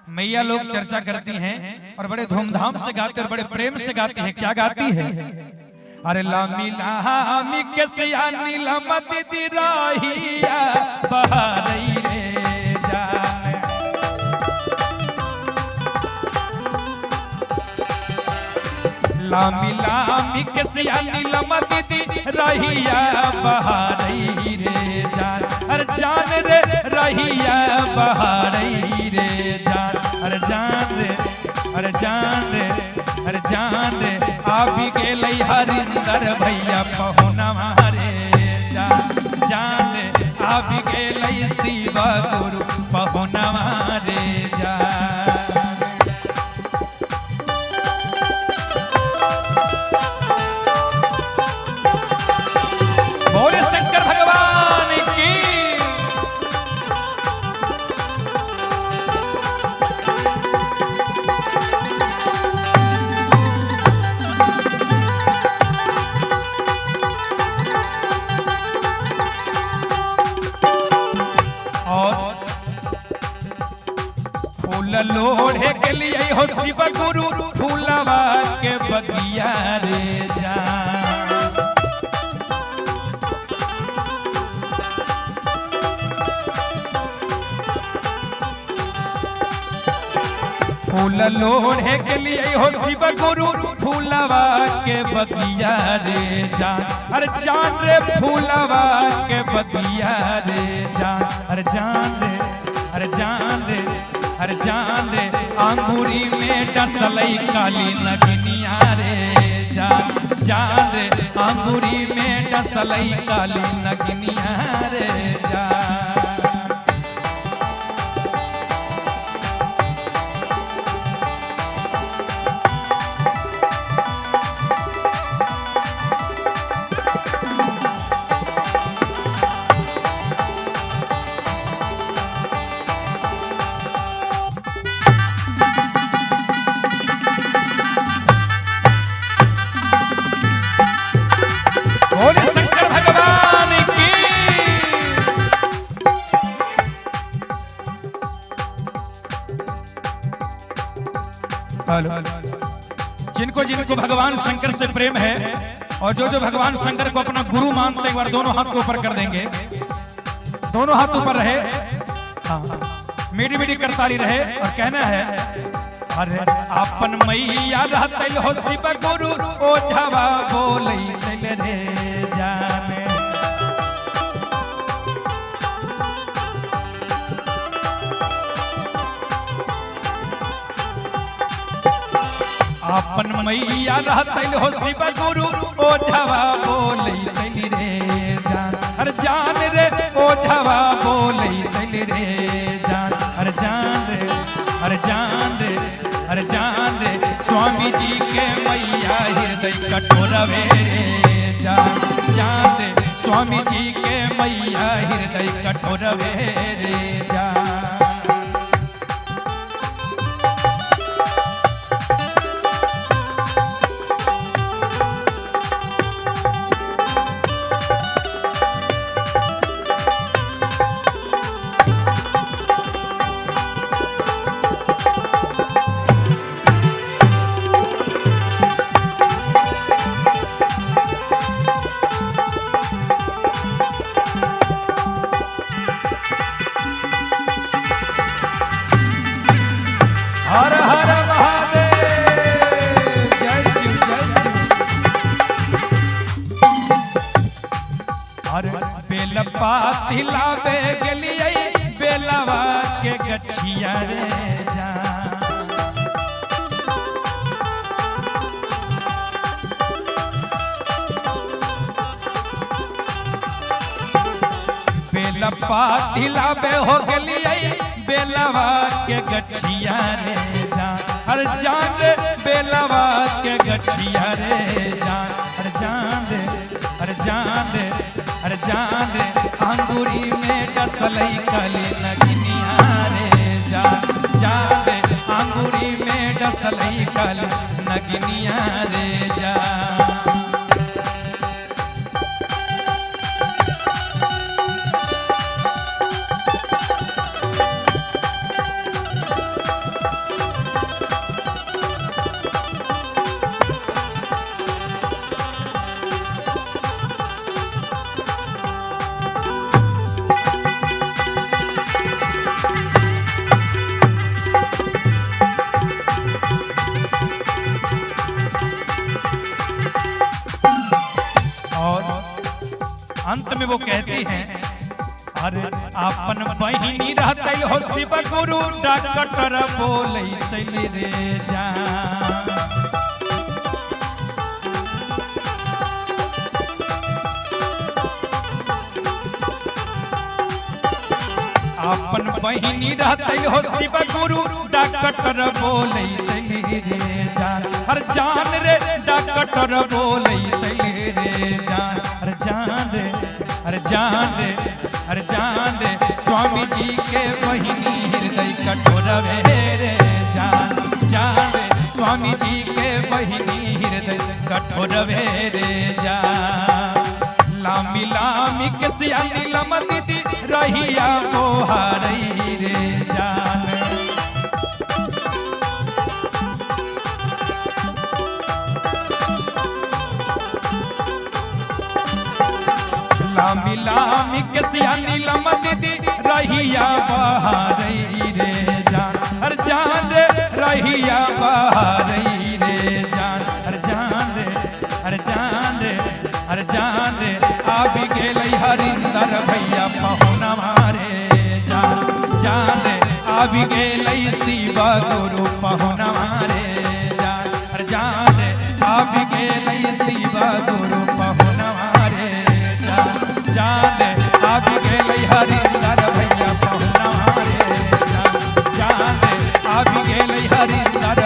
मैया लोग चर्चा करती हैं और बड़े धूमधाम से गाते और बड़े प्रेम से गाती हैं। क्या गाती है? अरे लामी लामी के सिया नीलम दीदी राहिया बहारई रे जाने। लामी लामी के सिया नीलम दीदी राहिया बहारई रे जान। अरे जान रे राहिया बहारई रे जान। अरे जान रे, अरे जान रे, अरे जान रे आबी गेल हरिंदर भैया पहुनवा रे जान। जान रे आबी गेल शिव गुरु पहुनवा रे जान। बोले शंकर भगवान की। लोढ़े के लिए हो शिव गुरु फूलवा के बगिया रे जान। फूल लोढ़े के लिए हो शिव गुरु फूलवा के बगिया रे जान। अरे जान रे फूलवा के बगिया रे जान। अरे जान रे, अरे जान रे, अरे जान रे अंगूरी में डसलई काली नगनिया रे जान। जान रे अंगूरी में डसलई काली नगनिया रे जान। बोले शंकर भगवान की। जिनको जिनको भगवान शंकर से प्रेम है और जो जो भगवान शंकर को अपना गुरु मानते हैं, एक बार दोनों हाथ को ऊपर कर देंगे। दोनों हाथ ऊपर रहे, मीठी मीठी करताली रहे और कहना है अरे अपन मैया रहते हो शिव गुरु ओ झवा बोले रे जाने। अपन मैया रहते हो शिव गुरु ओ झवा बोले रे जान। अरे जान रे ओ झवा बोले रे जान। अरे जान रे, अरे जान रे, अरे जान रे स्वामी जी के मैया हृदय कटोरवे रे जान। जान रे स्वामी जी के मैया हृदय कटोरवे रे जान। हर हर महादेव, जय शिव जय शिव। अरे बेल पाती लावे गेलिए बेलवा के गछिया रे जान। बेल पाती लावे हो गेलिए बेलवा के गछिया रे जान। अरे जान रे बेलवा के गछिया रे जान। अरे जान रे, अरे जान रे, अरे जान रे अंगूरी में डसलई काली नगनिया रे जान। जान रे अंगूरी में डसलई काली नगनिया रे जान। में वो कहती हैं, अरे अपन बहिनी रहते हो शिव गुरु डॉक्टर बोले तैली रे जान। अपन बहिनी रहते हो शिव गुरु डॉक्टर बोले तैली रे जान। हर जान रे डॉक्टर बोले तैली रे जान। हर जान रे, हर जान रे, हर जान रे, स्वामी जी के बहिनी हृदय कठोर रे जान। जान रे, स्वामी जी के बहिनी हृदय कठोर रे जान। लामी लामी के सियानी लम दीदी रहिया मोहारई रे जान। लामी लामी के सियानी लम दीदी रहिया बहारई रे जान। हर जान रे रहिया बहारई रे जान। हर जान रे, हर जान रे, हर जान रे, आबि गेलै हरिंदर भैया पहुना मारे जान। जान रे आबि गेलै शिव गुरु पहुना मारे जान। हर जान रे आबि गेलै शिव गुरु पहुना मारे जान। जान रे आबि गेलै हरिंदर भैया पहुना मारे जान। जान रे आबि गेलै हरिंदर